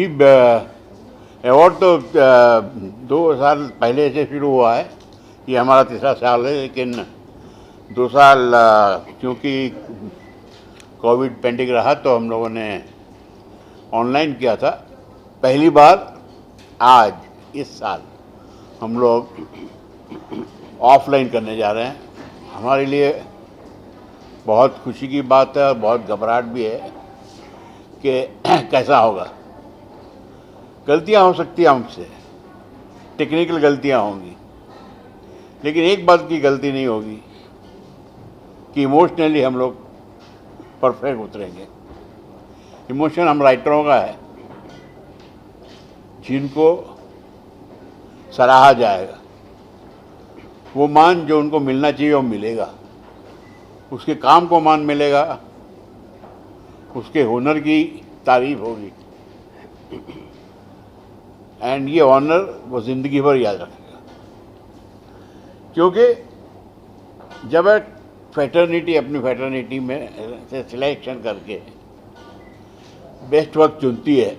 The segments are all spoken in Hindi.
जी, अवार्ड तो 2 साल पहले से शुरू हुआ है। ये हमारा तीसरा साल है, लेकिन 2 साल क्योंकि कोविड पेंडिंग रहा तो हम लोगों ने ऑनलाइन किया था। पहली बार आज इस साल हम लोग ऑफलाइन करने जा रहे हैं। हमारे लिए बहुत खुशी की बात है और बहुत घबराहट भी है कि कैसा होगा। गलतियां हो सकती हैं हमसे, टेक्निकल गलतियां होंगी, लेकिन एक बात की गलती नहीं होगी कि इमोशनली हम लोग परफेक्ट उतरेंगे। इमोशन हम राइटरों का है, जिनको सराहा जाएगा, वो मान जो उनको मिलना चाहिए वो मिलेगा, उसके काम को मान मिलेगा, उसके हुनर की तारीफ होगी, एंड ये ऑनर वो ज़िंदगी भर याद रखेगा। क्योंकि जब एक फैटर्निटी अपनी फैटर्निटी में से सिलेक्शन करके बेस्ट वर्क चुनती है,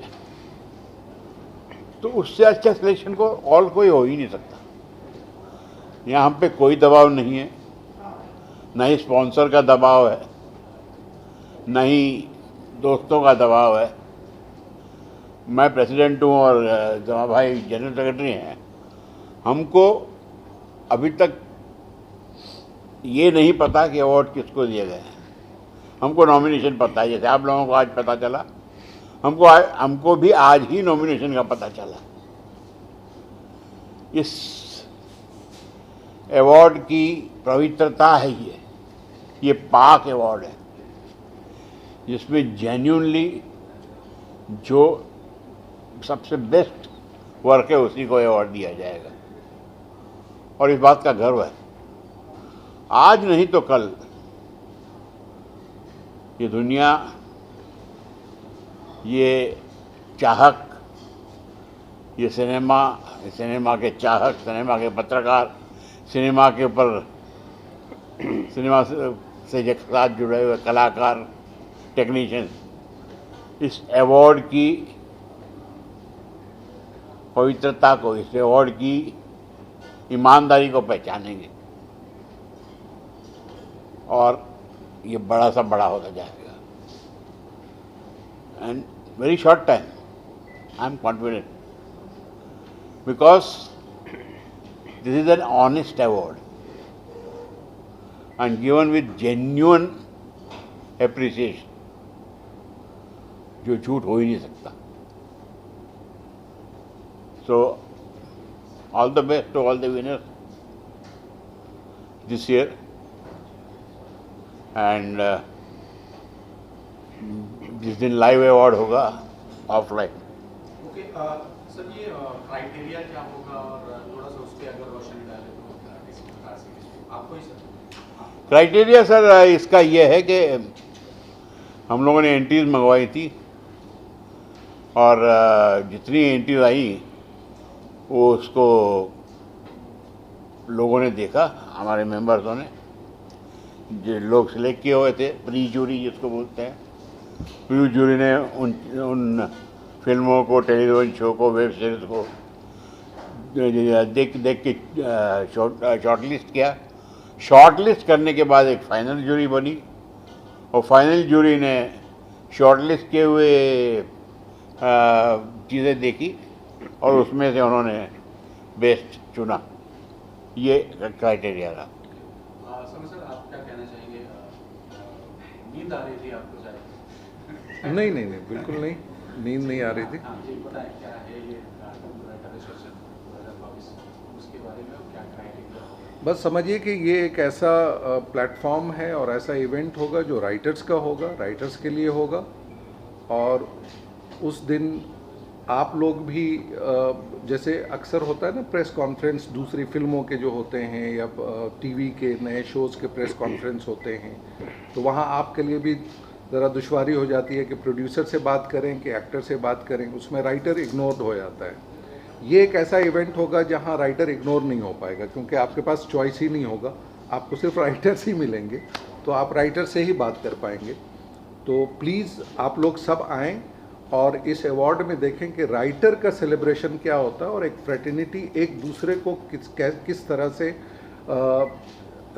तो उससे अच्छा सिलेक्शन को और कोई हो ही नहीं सकता। यहाँ हम पे कोई दबाव नहीं है, न ही स्पॉन्सर का दबाव है, न ही दोस्तों का दबाव है। मैं प्रेसिडेंट हूँ और जमा भाई जनरल सेक्रेटरी हैं। हमको अभी तक ये नहीं पता कि अवार्ड किसको दिए गए हैं। हमको नॉमिनेशन पता है, जैसे आप लोगों को आज पता चला, हमको भी आज ही नॉमिनेशन का पता चला। इस अवार्ड की पवित्रता है ये पाक अवार्ड है, जिसमें जेन्युइनली जो सबसे बेस्ट वर्क है उसी को अवार्ड दिया जाएगा, और इस बात का गर्व है। आज नहीं तो कल ये दुनिया, ये चाहक, ये सिनेमा के चाहक, सिनेमा के पत्रकार, सिनेमा के ऊपर सिनेमा से साथ जुड़े हुए कलाकार, टेक्नीशियन, इस अवार्ड की पवित्रता को, इस अवार्ड की ईमानदारी को पहचानेंगे और ये बड़ा सा बड़ा होता जाएगा। And very short time I am confident, because this is an honest award and given with genuine appreciation, जो झूठ हो ही नहीं सकता। So, all the best to all the winners this year, and जिस दिन लाइव अवार्ड होगा ऑफलाइन। ओके सर, ये क्राइटेरिया क्या होगा और थोड़ा सा उस पर अगर रोशनी डालें तो इस प्रकार से आपको ही सर। क्राइटेरिया सर इसका ये है कि हम लोगों ने एंट्रीज मंगवाई थी और जितनी एंट्रीज आई वो उसको लोगों ने देखा, हमारे मेंबर्सों ने, जो लोग सिलेक्ट किए हुए थे, प्री जूरी जिसको बोलते हैं, प्री जूरी ने उन फिल्मों को, टेलीविज़न शो को, वेब सीरीज़ को देख के शॉर्टलिस्ट किया। शॉर्टलिस्ट करने के बाद एक फाइनल जूरी बनी और फाइनल जूरी ने शॉर्टलिस्ट किए हुए चीज़ें देखी और उसमें से उन्होंने बेस्ट चुना। ये क्राइटेरिया रहा। सर आप क्या कहना चाहेंगे? नींद आ रही थी आपको शायद? नहीं, बिल्कुल नहीं, नींद नहीं आ रही थी। हाँ जी, बताएं क्या है ये रजिस्ट्रेशन 2022, उसके बारे में क्या क्राइटेरिया होगा? बस समझिए कि ये एक ऐसा प्लेटफॉर्म है और ऐसा इवेंट होगा जो राइटर्स का होगा, राइटर्स के लिए होगा, और उस दिन आप लोग भी जैसे अक्सर होता है ना प्रेस कॉन्फ्रेंस, दूसरी फिल्मों के जो होते हैं या टीवी के नए शोज़ के प्रेस कॉन्फ्रेंस होते हैं, तो वहाँ आपके लिए भी ज़रा दुश्वारी हो जाती है कि प्रोड्यूसर से बात करें कि एक्टर से बात करें, उसमें राइटर इग्नोर्ड हो जाता है। ये एक ऐसा इवेंट होगा जहाँ राइटर इग्नोर नहीं हो पाएगा, क्योंकि आपके पास चॉइस ही नहीं होगा, आपको सिर्फ राइटर्स ही मिलेंगे, तो आप राइटर से ही बात कर पाएंगे। तो प्लीज़ आप लोग सब आएँ और इस अवार्ड में देखें कि राइटर का सेलिब्रेशन क्या होता है और एक फ्रेटर्निटी एक दूसरे को किस तरह से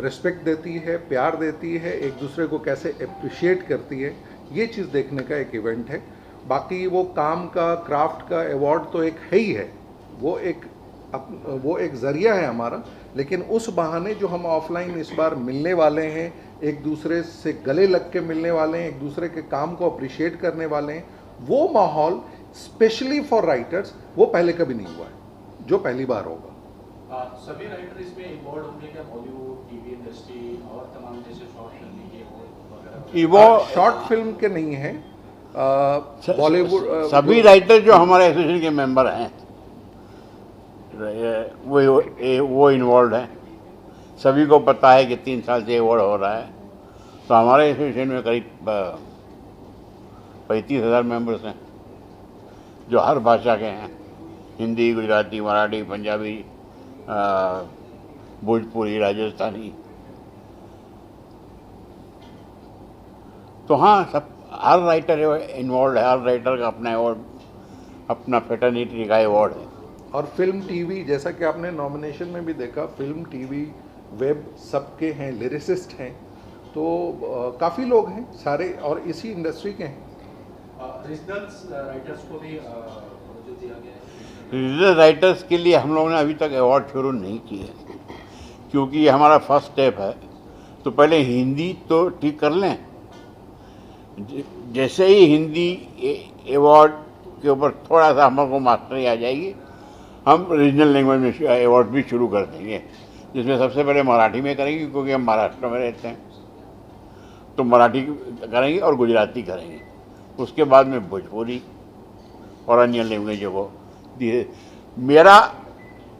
रिस्पेक्ट देती है, प्यार देती है, एक दूसरे को कैसे अप्रिशिएट करती है, ये चीज़ देखने का एक इवेंट है। बाकी वो काम का, क्राफ्ट का अवार्ड तो एक है ही है, वो एक ज़रिया है हमारा, लेकिन उस बहाने जो हम ऑफलाइन इस बार मिलने वाले हैं, एक दूसरे से गले लग के मिलने वाले हैं, एक दूसरे के काम को अप्रिशिएट करने वाले हैं, वो माहौल स्पेशली फॉर राइटर्स वो पहले कभी नहीं हुआ है, जो पहली बार होगा। सभी राइटर इसमें इन्वॉल्व होंगे क्या? बॉलीवुड, टीवी इंडस्ट्री और तमाम जैसे शॉर्ट फिल्म के वगैरह? शॉर्ट फिल्म के नहीं है, बॉलीवुड सभी राइटर जो हमारे एसोसिएशन के मेंबर हैं वो इन्वॉल्व हैं। सभी को पता है कि 3 साल से अवार्ड हो रहा है, तो हमारे एसोसिएशन में करीब 35,000 मेंबर्स हैं जो हर भाषा के हैं, हिंदी, गुजराती, मराठी, पंजाबी, भोजपुरी, राजस्थानी। तो हाँ, सब हर राइटर इन्वॉल्व है, हर राइटर का अपना अवार्ड, अपना फ्रेटर्निटी का अवार्ड है। और फिल्म, टीवी, जैसा कि आपने नॉमिनेशन में भी देखा, फिल्म, टीवी, वेब सबके हैं, लिरिसिस्ट हैं, तो काफ़ी लोग हैं सारे और इसी इंडस्ट्री के हैं। रीजनल राइटर्स को भी जो दिया गया है? रीजनल राइटर्स के लिए हम लोगों ने अभी तक अवार्ड शुरू नहीं किए, क्योंकि ये हमारा फर्स्ट स्टेप है। तो पहले हिंदी तो ठीक कर लें, जैसे ही हिंदी अवार्ड के ऊपर थोड़ा सा हमको मास्टरी आ जाएगी, हम रीजनल लैंग्वेज में अवार्ड भी शुरू कर देंगे, जिसमें सबसे पहले मराठी में करेंगे, क्योंकि हम महाराष्ट्र में रहते हैं, तो मराठी करेंगे और गुजराती करेंगे। उसके बाद में भोजपुरी और अन्य लैंग्वेजों को धीरे। मेरा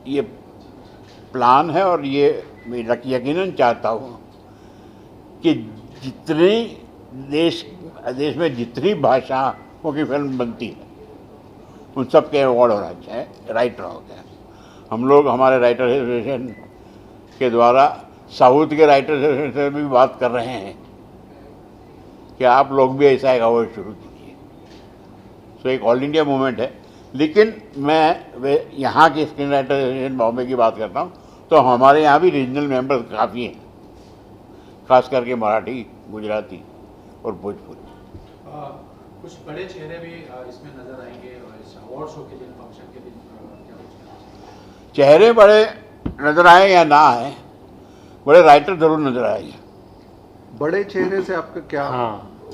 ये प्लान है और ये मैं यकीनन चाहता हूँ कि जितने देश में जितनी भाषाओं की फिल्म बनती है उन सब के अवार्ड होना चाहिए राइटरों के। हम लोग हमारे राइटर एसोसिएशन के द्वारा साउथ के राइटर एसोसिएशन से भी बात कर रहे हैं कि आप लोग भी ऐसा एक अवार्ड शुरू कीजिए। सो एक ऑल इंडिया मूवमेंट है, लेकिन मैं यहाँ के स्क्रीन राइटर एसोसिएशन बॉम्बे की बात करता हूँ, तो हमारे यहाँ भी रीजनल मेंबर काफ़ी हैं, खास करके मराठी, गुजराती और भोजपुरी। कुछ बड़े चेहरे भी इसमें नजर आएंगे इस अवार्ड शो के दिन, फंक्शन के दिन, क्या कुछ? चेहरे बड़े नजर आए या ना आए, बड़े राइटर जरूर नजर आएंगे। बड़े चेहरे से आपका क्या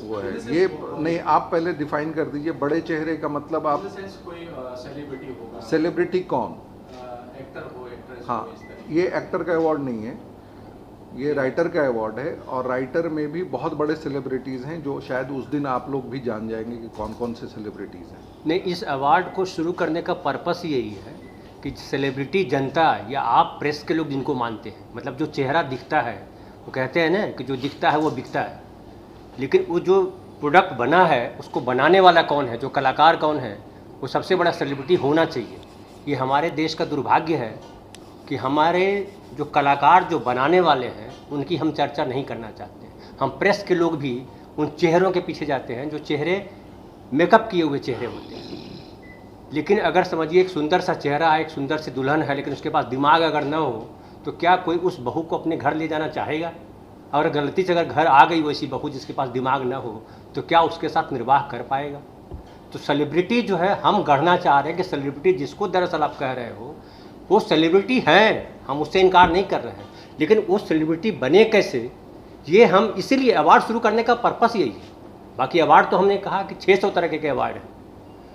वो है? ये नहीं, आप पहले डिफाइन कर दीजिए, बड़े चेहरे का मतलब आप कोई सेलिब्रिटी होगा? सेलिब्रिटी कौन? एक्टर हो, एक्ट्रेस हाँ, हो, इस तरह। ये एक्टर का अवार्ड नहीं है, ये राइटर का अवार्ड है। और राइटर में भी बहुत बड़े सेलिब्रिटीज़ हैं जो शायद उस दिन आप लोग भी जान जाएंगे कि कौन कौन से सेलिब्रिटीज़ हैं। नहीं, इस अवार्ड को शुरू करने का पर्पस यही है कि सेलिब्रिटी जनता या आप प्रेस के लोग जिनको मानते हैं, मतलब जो चेहरा दिखता है, वो कहते हैं ना कि जो दिखता है वो बिकता है, लेकिन वो जो प्रोडक्ट बना है उसको बनाने वाला कौन है, जो कलाकार कौन है, वो सबसे बड़ा सेलिब्रिटी होना चाहिए। ये हमारे देश का दुर्भाग्य है कि हमारे जो कलाकार जो बनाने वाले हैं उनकी हम चर्चा नहीं करना चाहते। हम प्रेस के लोग भी उन चेहरों के पीछे जाते हैं जो चेहरे मेकअप किए हुए चेहरे होते हैं। लेकिन अगर समझिए एक सुंदर सा चेहरा है, एक सुंदर सी दुल्हन है, लेकिन उसके पास दिमाग अगर न हो तो क्या कोई उस बहू को अपने घर ले जाना चाहेगा? और गलती से अगर घर आ गई वैसी बहू जिसके पास दिमाग न हो तो क्या उसके साथ निर्वाह कर पाएगा? तो सेलिब्रिटी जो है हम गढ़ना चाह रहे हैं कि सेलिब्रिटी जिसको दरअसल आप कह रहे हो वो सेलिब्रिटी हैं, हम उससे इनकार नहीं कर रहे हैं, लेकिन वो सेलिब्रिटी बने कैसे, ये हम इसीलिए अवार्ड शुरू करने का पर्पस यही है। बाकी अवार्ड तो हमने कहा कि 600 तरह के अवार्ड हैं,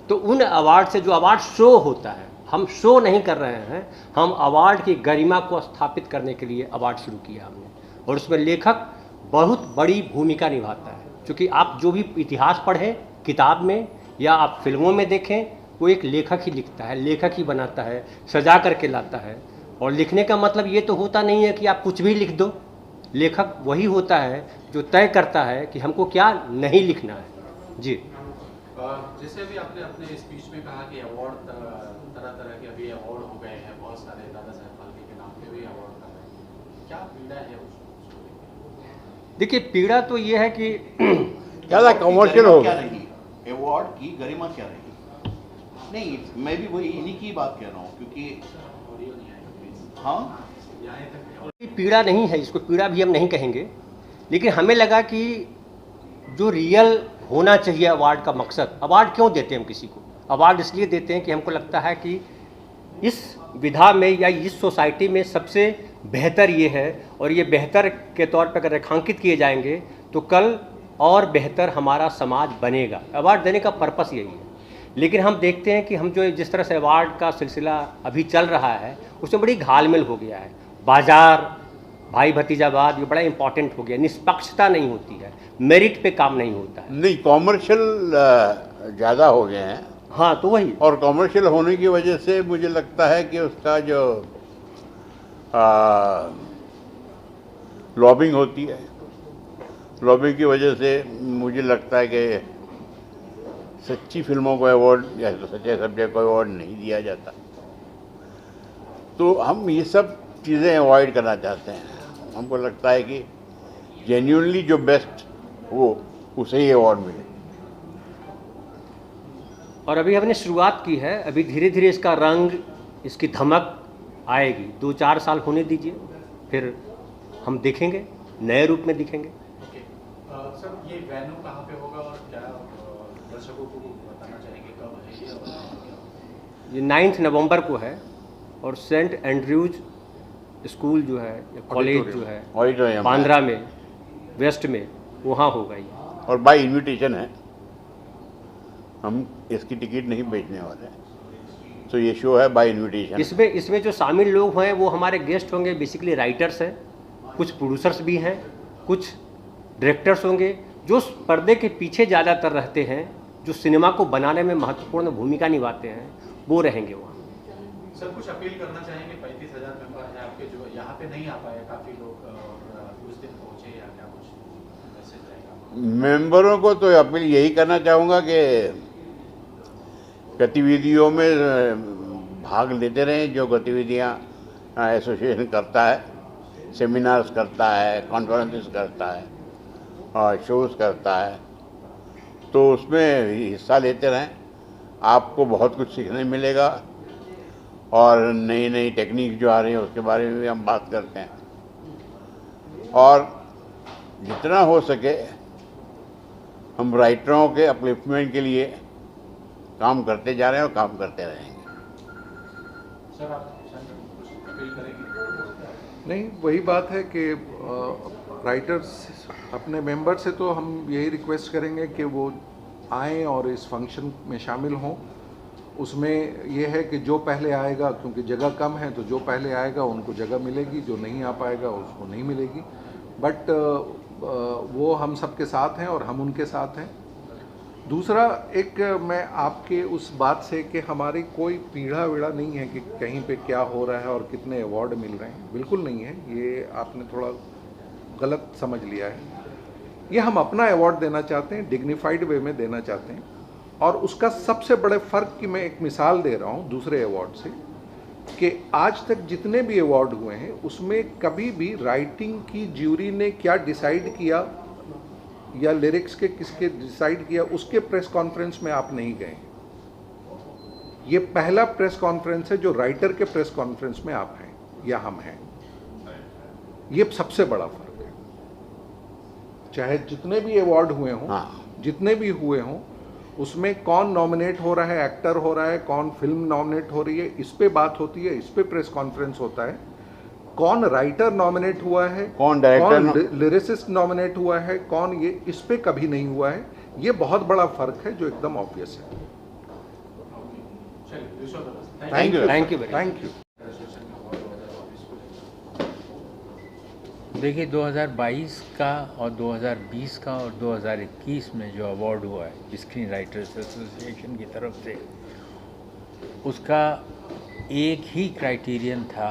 तो उन अवार्ड से जो अवार्ड शो होता है, हम शो नहीं कर रहे हैं, हम अवार्ड की गरिमा को स्थापित करने के लिए अवार्ड शुरू किया हमने। और उसमें लेखक बहुत बड़ी भूमिका निभाता है, क्योंकि आप जो भी इतिहास पढ़ें किताब में या आप फिल्मों में देखें, वो एक लेखक ही लिखता है, लेखक ही बनाता है, सजा करके लाता है। और लिखने का मतलब ये तो होता नहीं है कि आप कुछ भी लिख दो, लेखक वही होता है जो तय करता है कि हमको क्या नहीं लिखना है। जी, जैसे अभी आपने अपने स्पीच में कहा कि अवार्ड तरह तरह के अभी अवार्ड हो गए हैं, बहुत सारे दादा साहेब फाल्के के नाम पे भी अवार्ड कर रहे हैं, क्या पीड़ा है उसको? देखिए पीड़ा तो ये है कि ज़्यादा कमर्शियल हो गया। अवार्ड की गरिमा क्या रही? नहीं, मैं भी वही इन्हीं की बात कर रहा हूँ, क्योंकि ऑडियो नहीं आएगा प्लीज, हाँ, यहाँ तक कोई पीड़ा नहीं है, इसको पीड़ा भी हम नहीं कहेंगे, लेकिन हमें लगा कि जो रियल होना चाहिए अवार्ड का मकसद, अवार्ड क्यों देते हैं हम किसी को? अवार्ड इसलिए देते हैं कि हमको लगता है कि इस विधा में या इस सोसाइटी में सबसे बेहतर ये है, और ये बेहतर के तौर पर अगर रेखांकित किए जाएंगे तो कल और बेहतर हमारा समाज बनेगा। अवार्ड देने का पर्पस यही है। लेकिन हम देखते हैं कि हम जो जिस तरह से अवार्ड का सिलसिला अभी चल रहा है उसमें बड़ी घालमेल हो गया है। बाजार, भाई भतीजावाद, ये बड़ा इंपॉर्टेंट हो गया। निष्पक्षता नहीं होती है, मेरिट पे काम नहीं होता है। नहीं, कॉमर्शियल ज़्यादा हो गए हैं, हाँ, तो वही और कॉमर्शियल होने की वजह से मुझे लगता है कि उसका जो लॉबिंग होती है, लॉबिंग की वजह से मुझे लगता है कि सच्ची फिल्मों को अवार्ड या तो सच्चे सब्जेक्ट को अवार्ड नहीं दिया जाता। तो हम ये सब चीज़ें अवॉइड करना चाहते हैं। हमको लगता है कि जेन्युइनली जो बेस्ट हो उसे ही अवार्ड मिले। और अभी हमने शुरुआत की है, अभी धीरे धीरे इसका रंग, इसकी धमक आएगी। 2-4 साल होने दीजिए, फिर हम देखेंगे, नए रूप में दिखेंगे। ओके। सर, ये वेन्यू कहाँ पे होगा और क्या दर्शकों को बताना चाहेंगे, कब है ये और क्या होगा? ये 9 नवंबर को है, और सेंट एंड्रयूज स्कूल जो है, कॉलेज जो है ऑडिटोरियम बांद्रा में, वेस्ट में, वहाँ होगा ये। और बाय इनविटेशन है, हम इसकी टिकट नहीं बेचने वाले हैं। तो ये शो है बाय इनविटेशन। इसमें जो शामिल लोग हैं वो हमारे गेस्ट होंगे, बेसिकली राइटर्स हैं, कुछ प्रोड्यूसर्स भी हैं, कुछ डायरेक्टर्स होंगे जो पर्दे के पीछे ज़्यादातर रहते हैं, जो सिनेमा को बनाने में महत्वपूर्ण भूमिका निभाते हैं, वो रहेंगे वहाँ। सर, कुछ अपील करना चाहेंगे? 35,000 मेंबर हैं आपके जो यहाँ पे नहीं आ पाए, काफ़ी लोग, और उस दिन पहुँचे, या क्या कुछ मैसेज रहेगा? मेंबरों को तो अपील यही करना चाहूँगा कि गतिविधियों में भाग लेते रहें। जो गतिविधियाँ एसोसिएशन करता है, सेमिनार्स करता है, कॉन्फ्रेंसेस करता है और शोज़ करता है, तो उसमें हिस्सा लेते रहें। आपको बहुत कुछ सीखने मिलेगा, और नई नई टेक्निक जो आ रही है उसके बारे में भी हम बात करते हैं। और जितना हो सके हम राइटरों के अपलिफ्टमेंट के लिए काम करते जा रहे हैं और काम करते रहेंगे। सर, आप कुछ अपील करेंगे? नहीं, वही बात है कि राइटर्स अपने मेंबर से तो हम यही रिक्वेस्ट करेंगे कि वो आएँ और इस फंक्शन में शामिल हों। उसमें ये है कि जो पहले आएगा, क्योंकि जगह कम है, तो जो पहले आएगा उनको जगह मिलेगी, जो नहीं आ पाएगा उसको नहीं मिलेगी। बट वो हम सबके साथ हैं और हम उनके साथ हैं। दूसरा, एक मैं आपके उस बात से कि हमारी कोई पीढ़ा वीड़ा नहीं है कि कहीं पे क्या हो रहा है और कितने अवार्ड मिल रहे हैं, बिल्कुल नहीं है। ये आपने थोड़ा गलत समझ लिया है। ये हम अपना अवार्ड देना चाहते हैं, डिग्निफाइड वे में देना चाहते हैं। और उसका सबसे बड़े फ़र्क की मैं एक मिसाल दे रहा हूँ दूसरे अवार्ड से, कि आज तक जितने भी अवार्ड हुए हैं उसमें कभी भी राइटिंग की ज्यूरी ने क्या डिसाइड किया या लिरिक्स के किसके डिसाइड किया, उसके प्रेस कॉन्फ्रेंस में आप नहीं गए। ये पहला प्रेस कॉन्फ्रेंस है जो राइटर के प्रेस कॉन्फ्रेंस में आप हैं या हम हैं। ये सबसे बड़ा फ़र्क है। चाहे जितने भी अवार्ड हुए हों, जितने भी हुए हों, उसमें कौन नॉमिनेट हो रहा है, एक्टर हो रहा है, कौन फिल्म नॉमिनेट हो रही है, इस पे बात होती है, इस पे प्रेस कॉन्फ्रेंस होता है। कौन राइटर नॉमिनेट हुआ है, कौन डायरेक्टर, लिरिसिस्ट नॉमिनेट हुआ है, कौन, ये इस पे कभी नहीं हुआ है। ये बहुत बड़ा फर्क है जो एकदम ऑब्वियस है। चलिए, wish all the best. Thank you. Thank you very much. Thank you. देखिए, 2022 का और 2020 का और 2021 में जो अवार्ड हुआ है स्क्रीन राइटर्स एसोसिएशन की तरफ से, उसका एक ही क्राइटेरियन था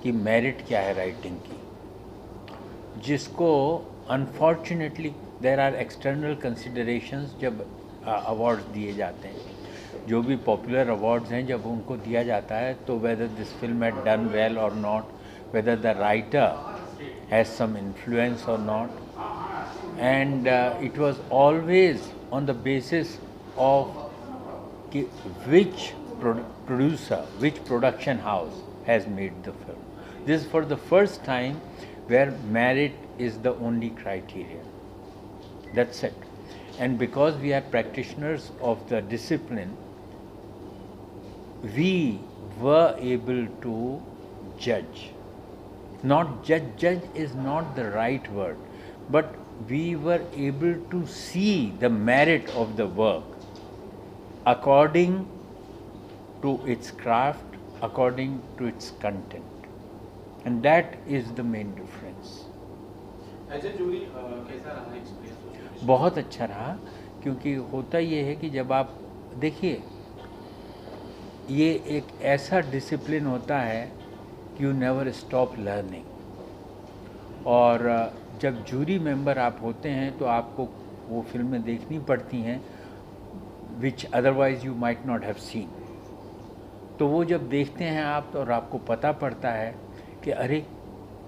कि मेरिट क्या है राइटिंग की, जिसको unfortunately there are external considerations जब अवार्ड्स दिए जाते हैं। जो भी पॉपुलर अवार्ड्स हैं, जब उनको दिया जाता है तो whether this film had done well और not, whether the writer has some influence or not, and it was always on the basis of which producer, which production house has made the film. This is for the first time where merit is the only criterion. That's it. And because we are practitioners of the discipline, we were able to judge. Not judge is not the right word, but we were able to see the merit of the work according to its craft, according to its content, and that is the main difference. As a jury कैसा रहा एक्सपीरियंस? बहुत अच्छा रहा, क्योंकि होता ये है कि जब आप देखिए, ये एक ऐसा डिसिप्लिन होता है कि यू नेवर स्टॉप लर्निंग, और जब जूरी मेंबर आप होते हैं तो आपको वो फिल्में देखनी पड़ती हैं विच otherwise you might not have seen. तो वो जब देखते हैं आप तो और आपको पता पड़ता है कि अरे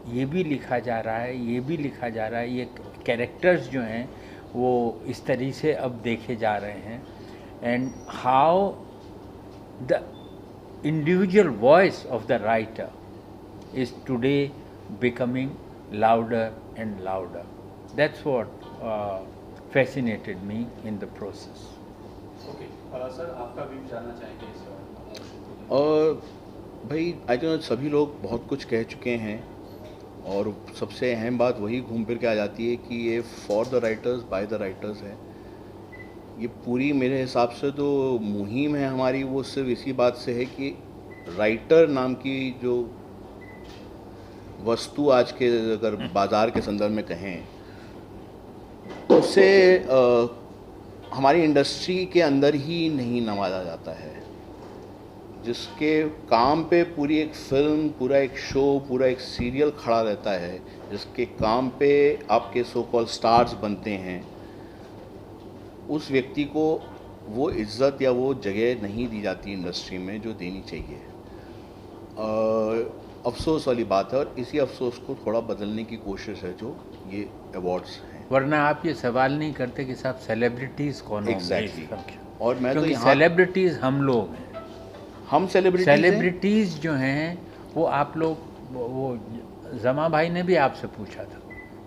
ये भी लिखा जा रहा है, ये भी लिखा जा रहा है, ये कैरेक्टर्स जो हैं वो इस तरीके से अब देखे जा रहे हैं, and how the individual voice of the writer is today becoming louder and louder. That's what fascinated me in the process. Okay sir, आपका व्यू जानना चाहेंगे इस और भाई आई थिंक सभी लोग बहुत कुछ कह चुके हैं, और सबसे अहम बात वही घूम फिर के आ जाती है कि ये for the writers by the writers है। ये पूरी मेरे हिसाब से तो मुहिम है हमारी, वो सिर्फ इसी बात से है कि राइटर नाम की जो वस्तु आज के अगर बाज़ार के संदर्भ में कहें तो उसे हमारी इंडस्ट्री के अंदर ही नहीं नवाजा जाता है, जिसके काम पे पूरी एक फिल्म, पूरा एक शो, पूरा एक सीरियल खड़ा रहता है, जिसके काम पे आपके सो कॉल स्टार्स बनते हैं, उस व्यक्ति को वो इज़्ज़त या वो जगह नहीं दी जाती इंडस्ट्री में जो देनी चाहिए। अफसोस वाली बात है, और इसी अफसोस को थोड़ा बदलने की कोशिश है जो ये अवार्ड्स हैं। वरना आप ये सवाल नहीं करते कि साहब सेलिब्रिटीज़ कौन होंगे। एग्जैक्टली। और मैं तो क्योंकि यहाँ सेलिब्रिटीज़ हम लोग हैं। हम सेलिब्रिटीज़ जो हैं वो आप लोग, वो जमा भाई ने भी आपसे पूछा था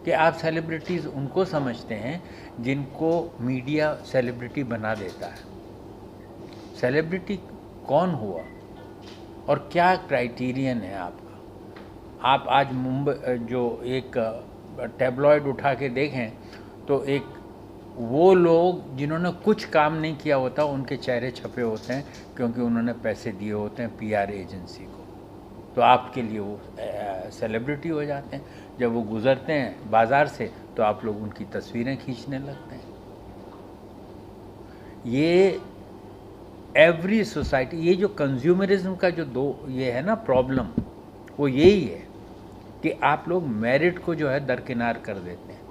कि आप सेलिब्रिटीज़ उनको समझते हैं जिनको मीडिया सेलिब्रिटी बना देता है। सेलिब्रिटी कौन हुआ और क्या क्राइटेरियन है आपका? आप आज मुंबई जो एक टैबलॉइड उठा के देखें तो एक वो लोग जिन्होंने कुछ काम नहीं किया होता उनके चेहरे छपे होते हैं, क्योंकि उन्होंने पैसे दिए होते हैं पीआर एजेंसी को, तो आपके लिए वो सेलिब्रिटी हो जाते हैं। जब वो गुज़रते हैं बाज़ार से तो आप लोग उनकी तस्वीरें खींचने लगते हैं। ये एवरी सोसाइटी, ये जो कंज्यूमरिज्म का जो ये है ना प्रॉब्लम, वो यही है कि आप लोग मेरिट को जो है दरकिनार कर देते हैं,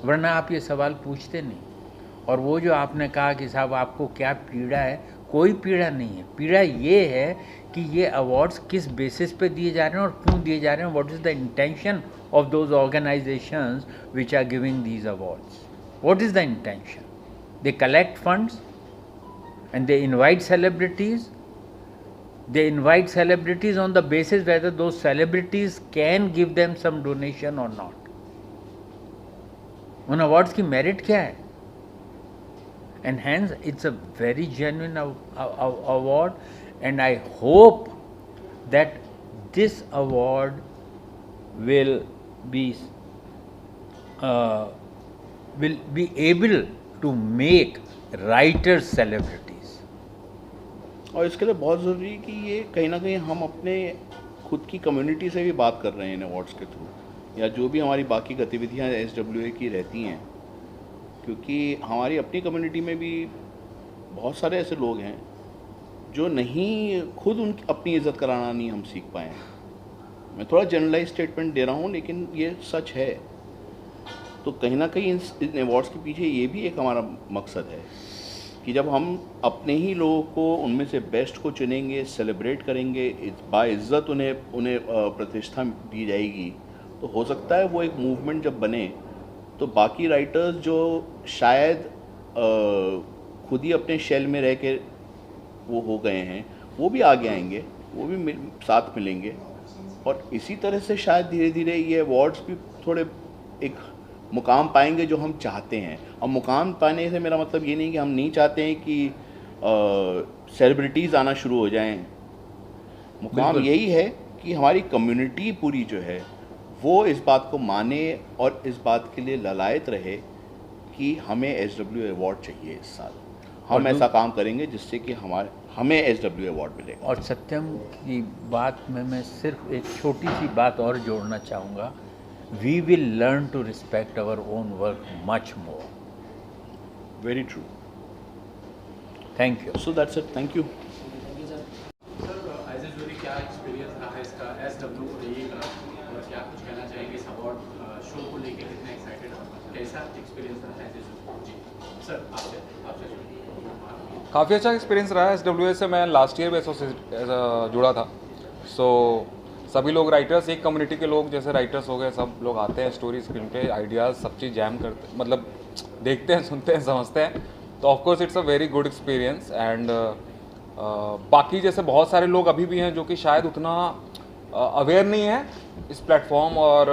वरना आप ये सवाल पूछते नहीं। और वो जो आपने कहा कि साहब आपको क्या पीड़ा है, कोई पीड़ा नहीं है। पीड़ा ये है कि ये अवार्ड्स किस बेसिस पे दिए जा रहे हैं और क्यों दिए जा रहे हैं। What is the intention of those organisations which are giving these awards? What is the intention? They collect funds and they invite celebrities. They invite celebrities on the basis whether those celebrities can give them some donation or not. उन awards की merit क्या है? And hence it's a very genuine award, and I hope that this award will be able to make writers celebrities. और इसके लिए बहुत ज़रूरी है कि ये कहीं ना कहीं हम अपने खुद की कम्युनिटी से भी बात कर रहे हैं इन अवार्ड्स के थ्रू, या जो भी हमारी बाकी गतिविधियां SWA की रहती हैं, क्योंकि हमारी अपनी कम्युनिटी में भी बहुत सारे ऐसे लोग हैं जो नहीं खुद उनकी अपनी इज़्ज़त कराना नहीं हम सीख पाए हैं। मैं थोड़ा जनरलाइज स्टेटमेंट दे रहा हूँ, लेकिन ये सच है। तो कहीं ना कहीं इन अवार्ड्स के पीछे ये भी एक हमारा मकसद है कि जब हम अपने ही लोगों को उनमें से बेस्ट को चुनेंगे, सेलिब्रेट करेंगे, बाइज़्ज़त उन्हें प्रतिष्ठा दी जाएगी, तो हो सकता है वो एक मूवमेंट जब बने तो बाकी राइटर्स जो शायद खुद ही अपने शेल में रह के वो हो गए हैं वो भी आगे आएंगे, वो भी साथ मिलेंगे, और इसी तरह से शायद धीरे धीरे ये अवार्ड्स भी थोड़े एक मुकाम पाएंगे जो हम चाहते हैं। और मुकाम पाने से मेरा मतलब ये नहीं कि हम नहीं चाहते हैं कि सेलिब्रिटीज़ आना शुरू हो जाएं। मुकाम यही है कि हमारी कम्युनिटी पूरी जो है वो इस बात को माने और इस बात के लिए ललायत रहे कि हमें SW अवार्ड चाहिए इस साल। हम ऐसा काम करेंगे जिससे कि हमें SW अवार्ड मिलेगा। और सत्यम की बात में मैं सिर्फ एक छोटी सी बात और जोड़ना चाहूँगा, we will learn to respect our own work much more. Very true. Thank you. So that's it, thank you. Sir as a jury क्या एक्सपीरियंस रहा इसका SWA का, और क्या कुछ कहना चाहेंगे इस अवार्ड शो को लेके, कितने एक्साइटेड हो, कैसा एक्सपीरियंस रहा एज ए जूरी? जी सर, आपसे काफ़ी अच्छा एक्सपीरियंस रहा है। SWA से मैं लास्ट ईयर भी जुड़ा था। सो सभी लोग राइटर्स, एक कम्युनिटी के लोग जैसे राइटर्स हो गए, सब लोग आते हैं, स्टोरी स्क्रीन पे आइडियाज़ सब चीज़ जैम करते, मतलब देखते हैं, सुनते हैं, समझते हैं। तो of course it's a very good experience. And बाकी जैसे बहुत सारे लोग अभी भी हैं जो कि शायद उतना अवेयर नहीं है इस प्लेटफॉर्म और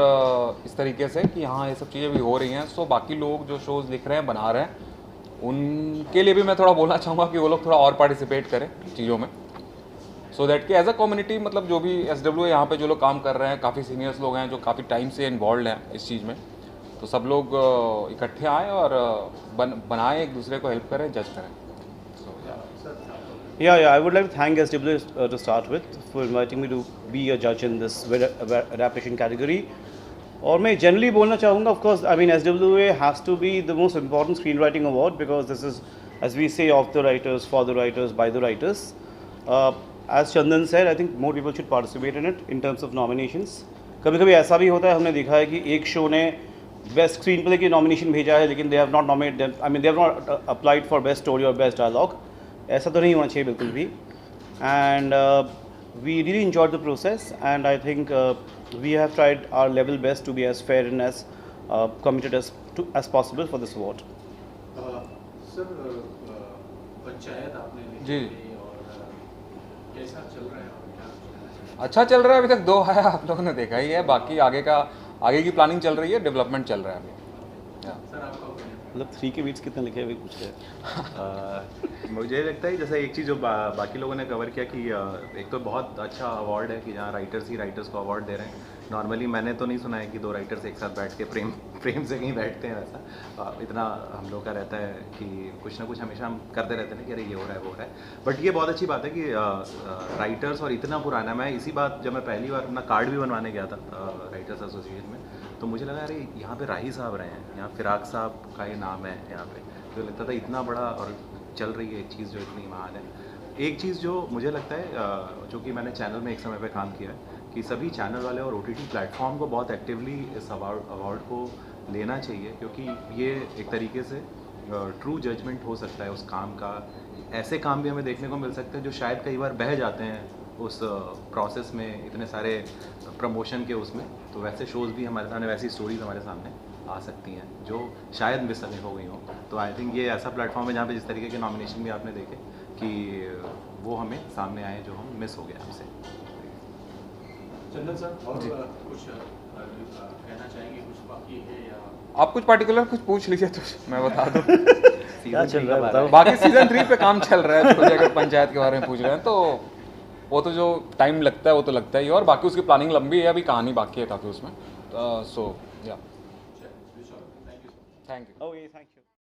इस तरीके से कि हाँ ये सब चीज़ें भी हो रही हैं। सो बाकी लोग जो शोज़ लिख रहे हैं, बना रहे हैं, उनके लिए भी मैं थोड़ा बोलना चाहूँगा कि वो लोग थोड़ा और पार्टिसिपेट करें चीज़ों में, सो दैट कि एज अ कम्युनिटी, मतलब जो भी SWA यहाँ पे जो लोग काम कर रहे हैं, काफ़ी सीनियर्स लोग हैं जो काफ़ी टाइम से इन्वॉल्व हैं इस चीज़ में, तो सब लोग इकट्ठे आएँ और बनाएं, एक दूसरे को हेल्प करें, जज करें। Yeah, I would like to thank SWA to start with for inviting me to be a judge in this adaptation category. और मैं generally बोलना चाहूँगा, of course, I mean SWA has to be the most important screenwriting award because this is, as we say, of the writers, for the writers, by the writers. As Chandan said, I think more people should participate in it in terms of nominations. कभी-कभी ऐसा भी होता है, हमने देखा है कि एक शो ने बेस्ट स्क्रीन प्ले की नॉमिनेशन भेजा है लेकिन they have not nominated, I mean they have not applied for best story or best dialogue. ऐसा तो नहीं होना चाहिए बिल्कुल भी। And we really enjoyed the process and I think we have tried our level best to be as fair and as committed as possible for this award. Sir panchayat आपने जी। और कैसा चल रहा है और क्या? अच्छा चल रहा है, अभी तक 2 है, आप लोगों ने देखा ही है। बाकी आगे की प्लानिंग चल रही है, डेवलपमेंट चल रहा है अभी। सर आपका मतलब 3 के बीट्स कितने लिखे अभी पूछ रहे हैं? मुझे लगता है जैसे एक चीज़ जो बाकी लोगों ने कवर किया कि एक तो बहुत अच्छा अवार्ड है कि जहाँ राइटर्स ही राइटर्स को अवार्ड दे रहे हैं। नॉर्मली मैंने तो नहीं सुना है कि 2 राइटर्स एक साथ बैठ के प्रेम से कहीं बैठते हैं वैसा। इतना हम लोग का रहता है कि कुछ ना कुछ हमेशा हम करते रहते हैं कि अरे ये हो रहा है वो हो रहा है। बट ये बहुत अच्छी बात है कि राइटर्स, और इतना पुराना, मैं इसी बात जब मैं पहली बार अपना कार्ड भी बनवाने गया था राइटर्स एसोसिएशन में, तो मुझे लगा अरे यहाँ पे राही साहब रहे हैं, यहाँ फिराक साहब का ये नाम है यहाँ पे, तो लगता था इतना बड़ा और चल रही है एक चीज़ जो इतनी महान है। एक चीज़ जो मुझे लगता है जो कि मैंने चैनल में एक समय पे काम किया है कि सभी चैनल वाले और OTT प्लेटफॉर्म को बहुत एक्टिवली इस अवार्ड को लेना चाहिए, क्योंकि ये एक तरीके से ट्रू जजमेंट हो सकता है उस काम का। ऐसे काम भी हमें देखने को मिल सकते हैं जो शायद कई बार बह जाते हैं उस प्रोसेस में, इतने सारे प्रमोशन के उसमें। तो वैसे शोज़ भी हमारे सामने, वैसी स्टोरीज हमारे सामने आ सकती हैं जो शायद मिस हो गई हो। तो आई थिंक ये ऐसा प्लेटफॉर्म है जहाँ पे जिस तरीके के नॉमिनेशन भी आपने देखे कि वो हमें सामने आए जो हम मिस हो गए आपसे। चंदन सर और कुछ कहना चाहेंगे, कुछ बाकी है या आप कुछ पार्टिकुलर कुछ पूछ लीजिए तो मैं बता दूँ। क्या चल रहा है बताओ। बाकी सीजन 3 पे काम चल रहा है, तो मुझे अगर पंचायत के बारे में पूछ रहे हैं तो वो तो जो टाइम लगता है वो तो लगता ही है, और बाकी उसकी प्लानिंग लंबी है, अभी कहानी बाकी है काफ़ी उसमें। सो या thank you. Oh, yeah, thank you.